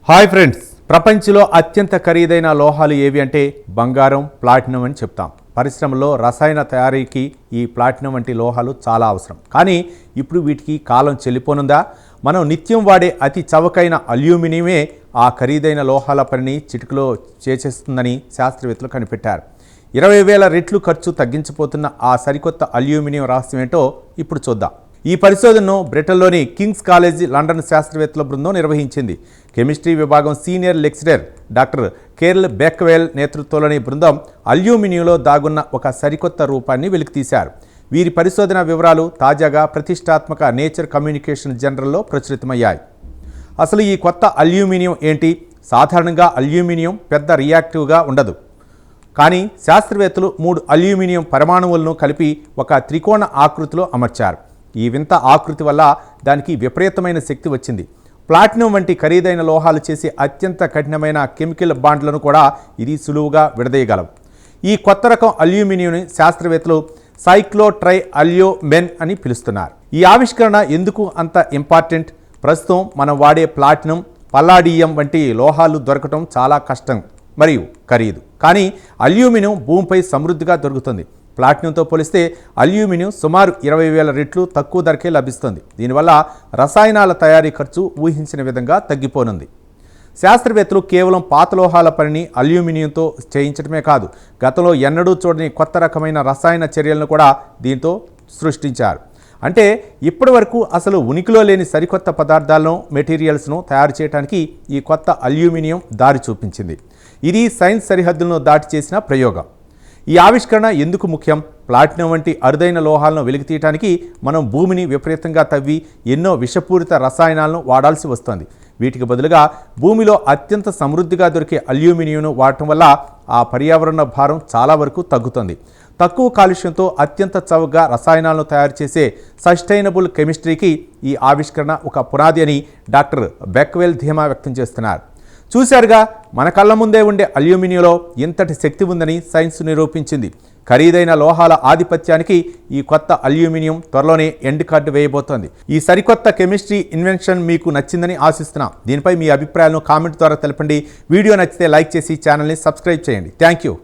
Hi friends, ప్రపంచంలో అత్యంత ఖరీదైన లోహాలు ఏవి అంటే బంగారం, ప్లాటినం అని చెప్తాం. పరిశ్రమలో రసాయన తయారీకి ఈ ప్లాటినం వంటి లోహాలు చాలా అవసరం. కానీ ఇప్పుడు వీటికి కాలం చెల్లిపోనుందా? మనం నిత్యం వాడే అతి చవకైన అల్యూమినియమే ఆ ఖరీదైన లోహాల పనిని చిటికలో చేసేస్తుందని శాస్త్రవేత్తలు కనిపెట్టారు. 20,000 రెట్లు ఖర్చు తగ్గించిపోతున్న ఆ సరికొత్త అల్యూమినియం రహస్యం ఏంటో ఇప్పుడు చూద్దాం. ఈ పరిశోధనను బ్రిటన్లోని కింగ్స్ కాలేజ్ లండన్ శాస్త్రవేత్తల బృందం నిర్వహించింది. కెమిస్ట్రీ విభాగం సీనియర్ లెక్చరర్ డాక్టర్ కేర్ల్ బెక్వెల్ నేతృత్వంలోని బృందం అల్యూమినియంలో దాగున్న ఒక సరికొత్త రూపాన్ని వెలికితీశారు. వీరి పరిశోధన వివరాలు తాజాగా ప్రతిష్టాత్మక నేచర్ కమ్యూనికేషన్ జర్నల్లో ప్రచురితమయ్యాయి. అసలు ఈ కొత్త అల్యూమినియం ఏంటి? సాధారణంగా అల్యూమినియం పెద్ద రియాక్టివ్గా ఉండదు. కానీ శాస్త్రవేత్తలు 3 అల్యూమినియం పరమాణువులను కలిపి ఒక త్రికోణ ఆకృతిలో అమర్చారు. ఈ వింత ఆకృతి వల్ల దానికి విపరీతమైన శక్తి వచ్చింది. ప్లాటినం వంటి ఖరీదైన లోహాలు చేసే అత్యంత కఠినమైన కెమికల్ బాండ్లను కూడా ఇది సులువుగా విడదీయగలవు. ఈ కొత్త రకం అల్యూమినియంని శాస్త్రవేత్తలు సైక్లోట్రై అల్యూమెన్ అని పిలుస్తున్నారు. ఈ ఆవిష్కరణ ఎందుకు అంత ఇంపార్టెంట్? ప్రస్తుతం మనం వాడే ప్లాటినం, పల్లాడియం వంటి లోహాలు దొరకటం చాలా కష్టం మరియు ఖరీదు. కానీ అల్యూమినియం భూమిపై సమృద్ధిగా దొరుకుతుంది. ప్లాటినంతో పోలిస్తే అల్యూమినియం సుమారు 20,000 రెట్లు తక్కువ ధరకే లభిస్తుంది. దీనివల్ల రసాయనాల తయారీ ఖర్చు ఊహించిన విధంగా తగ్గిపోనుంది. శాస్త్రవేత్తలు కేవలం పాత లోహాల పనిని అల్యూమినియంతో చేయించడమే కాదు, గతంలో ఎన్నడూ చూడని కొత్త రకమైన రసాయన చర్యలను కూడా దీంతో సృష్టించారు. అంటే ఇప్పటి వరకు అసలు ఉనికిలో లేని సరికొత్త పదార్థాలను, మెటీరియల్స్ను తయారు చేయడానికి ఈ కొత్త అల్యూమినియం దారి చూపించింది. ఇది సైన్స్ సరిహద్దులను దాటి చేసిన ప్రయోగం. ఈ ఆవిష్కరణ ఎందుకు ముఖ్యం? ప్లాటినం వంటి అరుదైన లోహాలను వెలికితీయడానికి మనం భూమిని విపరీతంగా తవ్వి ఎన్నో విషపూరిత రసాయనాలను వాడాల్సి వస్తుంది. వీటికి బదులుగా భూమిలో అత్యంత సమృద్ధిగా దొరికే అల్యూమినియంను వాడటం వల్ల ఆ పర్యావరణ భారం చాలా వరకు తగ్గుతుంది. తక్కువ కాలుష్యంతో అత్యంత చౌకగా రసాయనాలను తయారు చేసే సస్టైనబుల్ కెమిస్ట్రీకి ఈ ఆవిష్కరణ ఒక పునాది అని డాక్టర్ బెక్వెల్ ధీమా వ్యక్తం చేస్తున్నారు. చూశారుగా, మన కళ్ళ ముందే ఉండే అల్యూమినియంలో ఇంతటి శక్తి ఉందని సైన్స్ నిరూపించింది. ఖరీదైన లోహాల ఆధిపత్యానికి ఈ కొత్త అల్యూమినియం త్వరలోనే ఎండ్ కార్డు వేయబోతోంది. ఈ సరికొత్త కెమిస్ట్రీ ఇన్వెన్షన్ మీకు నచ్చిందని ఆశిస్తున్నాం. దీనిపై మీ అభిప్రాయాలను కామెంట్ ద్వారా తెలపండి. వీడియో నచ్చితే లైక్ చేసి ఛానల్ని సబ్స్క్రైబ్ చేయండి. Thank you.